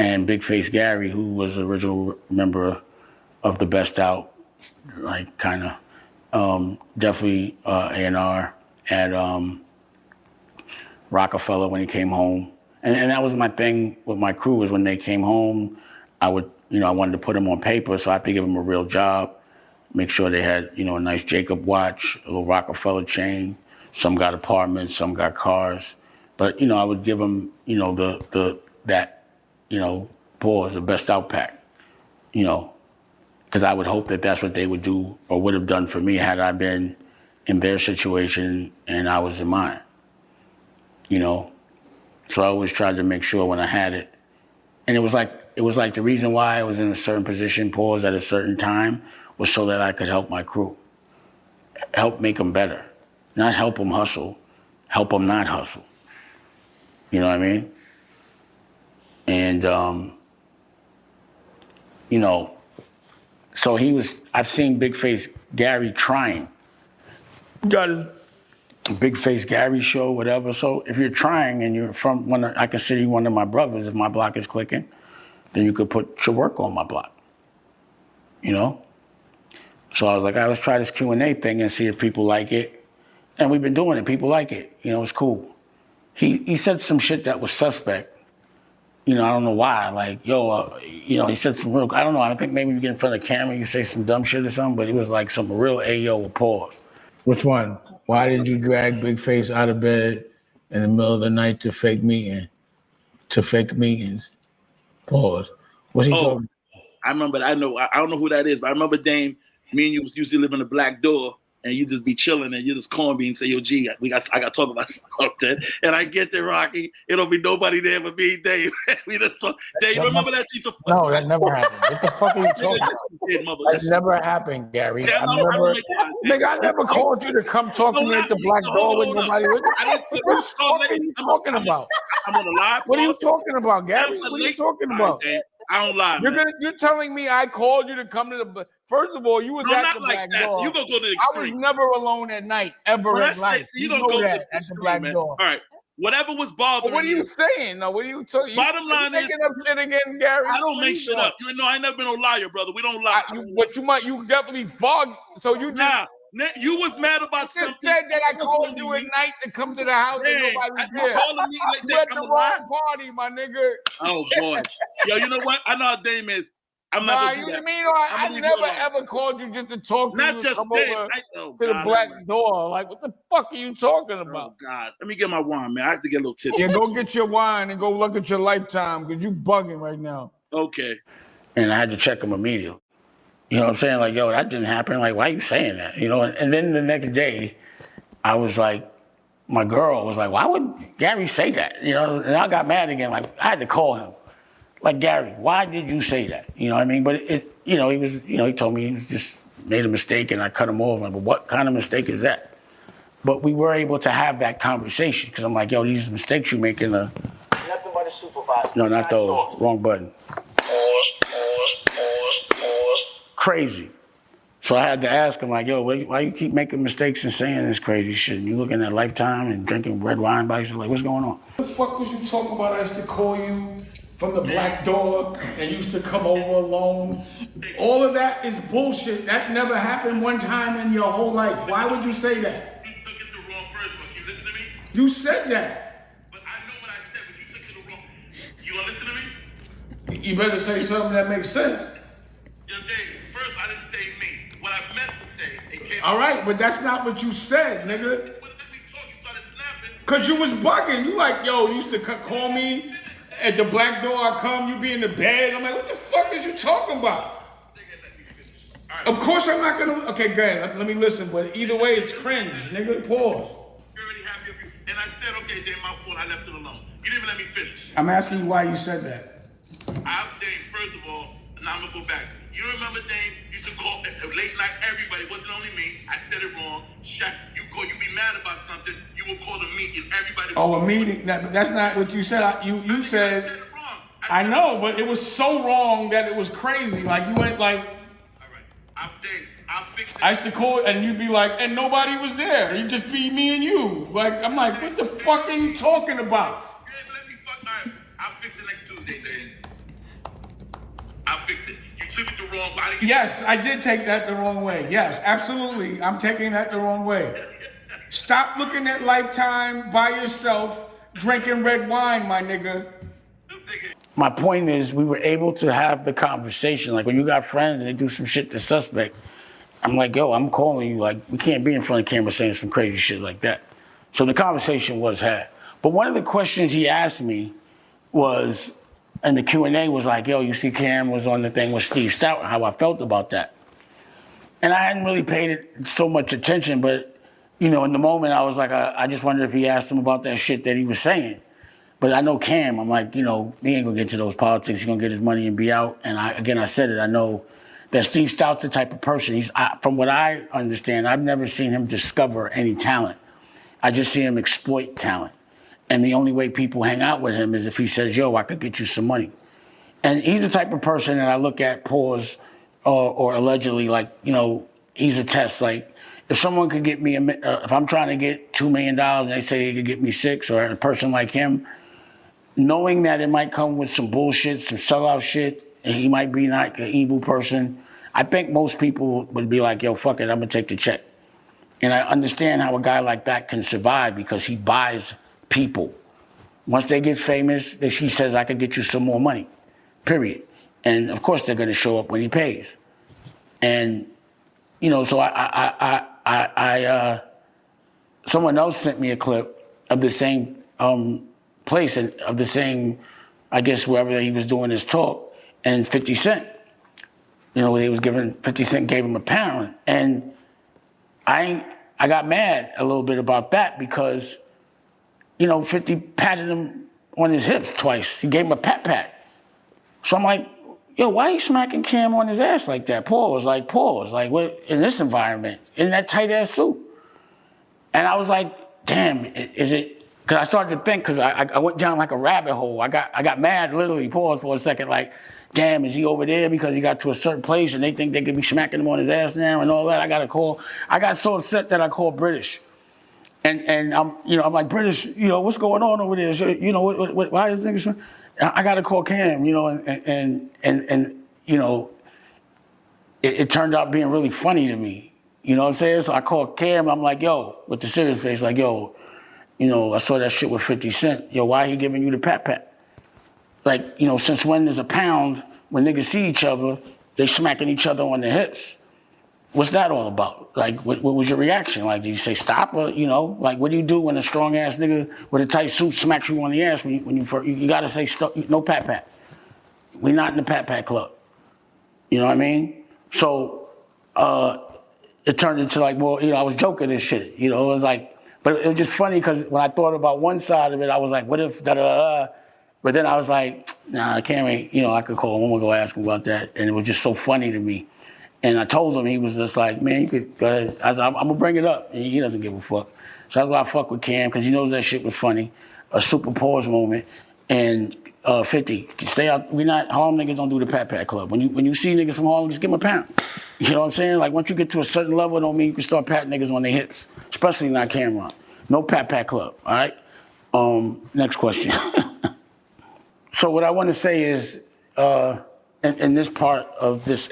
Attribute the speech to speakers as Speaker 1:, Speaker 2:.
Speaker 1: and Bigface Gary, who was the original member of the Best Out, like kind of definitely A&R at Rockefeller when he came home. And that was my thing with my crew, was when they came home, I would, I wanted to put them on paper, so I had to give them a real job, make sure they had, a nice Jacob watch, a little Rockefeller chain. Some got apartments, some got cars. But, I would give them, the Best Out pack, because I would hope that that's what they would do or would have done for me had I been in their situation and I was in mine, So I always tried to make sure when I had it. And it was like the reason why I was in a certain position, pause at a certain time, was so that I could help my crew, help make them better, not help them hustle, help them not hustle. You know what I mean? And, so I've seen Bigface Gary trying. Got his Big Face Gary show, whatever. So if you're trying and you're from I consider you one of my brothers, if my block is clicking, then you could put your work on my block. So I was like, all right, let's try this Q&A thing and see if people like it. And we've been doing it. People like it. It's cool. He said some shit that was suspect. I don't know why. Like, he said some real, I don't know. I think maybe you get in front of the camera, you say some dumb shit or something, but it was like some real Ayo pause. Which one? Why did you drag Bigface out of bed in the middle of the night to fake meetings? Pause. What's he talking about?
Speaker 2: I remember, I don't know who that is, but I remember Dame, me and you was usually live in the Black Door, and you just be chilling and you just call me and say, yo, G, I got to talk about something. And I get there, Rocky. It'll be nobody there but me, Dave. We just talk. Dave, you remember that?
Speaker 1: No, that never happened. What the fuck are you talking about? That never happened, Gary. Yeah, I never called you to come talk to me at the Black Door with nobody. What the fuck are you talking about?
Speaker 2: I'm on the live.
Speaker 1: What are you talking about, Gary? What are you talking about?
Speaker 2: I don't lie.
Speaker 3: You're telling me I called you to come to the. First of all, you was at the Black Door.
Speaker 2: So you gonna go to the extreme.
Speaker 3: I was never alone at night ever in life.
Speaker 2: So you don't go to the
Speaker 3: at the Black Door.
Speaker 2: All right. Whatever was bothering
Speaker 3: what are you saying? No, what are you talking?
Speaker 2: Bottom line is,
Speaker 3: making up shit again, Gary.
Speaker 2: I don't make shit up. You know, I ain't never been a liar, brother. We don't lie.
Speaker 3: You definitely fog. So you just.
Speaker 2: You was mad about something.
Speaker 3: You said that I called you at night to come to the house and nobody was there. You at the wrong party, my nigga.
Speaker 2: Oh boy, yo, you know what? I know how Dame is. I'm not gonna do that.
Speaker 3: I never ever called you just to talk to you.
Speaker 2: Not just
Speaker 3: come over to the Black Door. Like, what the fuck are you talking about?
Speaker 2: Oh God, let me get my wine, man. I have to get a little tipsy.
Speaker 3: Yeah, go get your wine and go look at your Lifetime because you bugging right now.
Speaker 2: Okay.
Speaker 1: And I had to check him immediately. You know what I'm saying? Like, yo, that didn't happen. Like, why are you saying that? And then the next day, I was like, my girl was like, why would Gary say that? And I got mad again. Like, I had to call him. Like, Gary, why did you say that? You know what I mean? But he was, he told me he just made a mistake and I cut him off. Like, but what kind of mistake is that? But we were able to have that conversation because I'm like, yo, these mistakes you make in the.
Speaker 4: Nothing but a supervisor.
Speaker 1: No, not those. Wrong button. Crazy. So I had to ask him, like, yo, why you keep making mistakes and saying this crazy shit? You looking at Lifetime and drinking red wine by yourself? Like, what's going on?
Speaker 3: What the fuck was you talking about? I used to call you from the Black Door and used to come over alone. All of that is bullshit. That never happened one time in your whole life. Why would you say that?
Speaker 2: You took it the wrong person. You listen to me?
Speaker 3: You said that.
Speaker 2: But I know what I said, but you took it the wrong. You gonna listen to me?
Speaker 3: You better say something that makes sense.
Speaker 2: Yo, Dave, first I didn't say me. What I meant to say, it came.
Speaker 3: All right, but that's not what you said, nigga.
Speaker 2: When we talk, you started snapping.
Speaker 3: Cause you was bugging. You like, yo, you used to call me at the Black Door. I come, you be in the bed. I'm like, what the fuck is you talking about?
Speaker 2: Right.
Speaker 3: Of course I'm not gonna. Okay, go ahead. Let me listen. But either way, it's cringe, nigga. Pause.
Speaker 2: You're already happy of you. And I said, okay, Dave, my fault. I left it alone. You didn't even let me finish.
Speaker 3: I'm asking you why you said that.
Speaker 2: Dave, first of all, now I'm gonna go back. You remember Dave used to call late night everybody. It wasn't only me. I said it wrong. Shaq, you be mad about something. You will call a meeting. Everybody.
Speaker 3: Oh, a meeting. That's not what you said. You said. I know, but it was so wrong that it was crazy. Like you went like.
Speaker 2: All right, I'll fix it.
Speaker 3: I used to call and you'd be like, and nobody was there. You'd just be me and you. Like I'm like, what the fuck are you talking about?
Speaker 2: Let me fuck. All right, I'll fix it next Tuesday, Dave.
Speaker 5: fix it. You took it the wrong way.
Speaker 3: Yes, I did take that the wrong way. Yes, absolutely. I'm taking that the wrong way. Stop looking at Lifetime by yourself, drinking red wine, my nigga.
Speaker 1: My point is, we were able to have the conversation. Like when you got friends and they do some shit to suspect, I'm like, yo, I'm calling you. Like, we can't be in front of camera saying some crazy shit like that. So the conversation was had. But one of the questions he asked me was, and the Q&A was like, yo, you see Cam was on the thing with Steve Stout, and how I felt about that. And I hadn't really paid it so much attention, but, you know, in the moment, I was like, I just wondered if he asked him about that shit that he was saying. But I know Cam, I'm like, you know, he ain't gonna get to those politics. He's gonna get his money and be out. And I said it, I know that Steve Stout's the type of person, from what I understand, I've never seen him discover any talent. I just see him exploit talent. And the only way people hang out with him is if he says, yo, I could get you some money. And he's the type of person that I look at, pause, or allegedly, like, you know, he's a test. Like, if someone could get me, if I'm trying to get $2 million and they say they could get me 6, or a person like him, knowing that it might come with some bullshit, some sellout shit, and he might be like an evil person, I think most people would be like, yo, fuck it, I'm gonna take the check. And I understand how a guy like that can survive because he buys people. Once they get famous, he says, I could get you some more money, period. And of course they're gonna show up when he pays. And, you know, so someone else sent me a clip of the same place, and of the same, I guess, wherever he was doing his talk, and 50 Cent, you know, 50 Cent gave him £1. And I got mad a little bit about that because, you know, 50 patted him on his hips twice. He gave him a pat. So I'm like, yo, why are you smacking Cam on his ass like that? Pause, like, what, in this environment, in that tight ass suit? And I was like, damn, is it? Because I started to think, because I went down like a rabbit hole. I got mad, literally, paused for a second, like, damn, is he over there because he got to a certain place and they think they could be smacking him on his ass now and all that? I got a call. I got so upset that I called British. And I'm like, British, you know, what's going on over there? You know, why is niggas? I got to call Cam, you know, and you know, it turned out being really funny to me. You know what I'm saying? So I called Cam. I'm like, yo, with the serious face, like, yo, you know, I saw that shit with 50 Cent. Yo, why he giving you the pat? Like, you know, since when there's a pound, when niggas see each other, they smacking each other on the hips. What's that all about? Like, what was your reaction? Like, did you say stop? Or, you know, like, what do you do when a strong ass nigga with a tight suit smacks you on the ass? You gotta say stop, no pat. We're not in the pat club. You know what I mean? So it turned into like, well, you know, I was joking and shit. You know, it was like, but it was just funny because when I thought about one side of it, I was like, what if da-da-da-da? But then I was like, nah, I can't wait. You know, I could call him. I'm gonna go ask him about that. And it was just so funny to me. And I told him, he was just like, man, you could go ahead. I said, I'm gonna bring it up. And he doesn't give a fuck. So that's why I fuck with Cam, because he knows that shit was funny. A super pause moment. And 50, stay out. Harlem niggas don't do the pat club. When you see niggas from Harlem, just give them £1. You know what I'm saying? Like, once you get to a certain level, it don't mean you can start patting niggas on their hips, especially not Cameron. No pat club, all right? Next question. So what I want to say is, in this part of this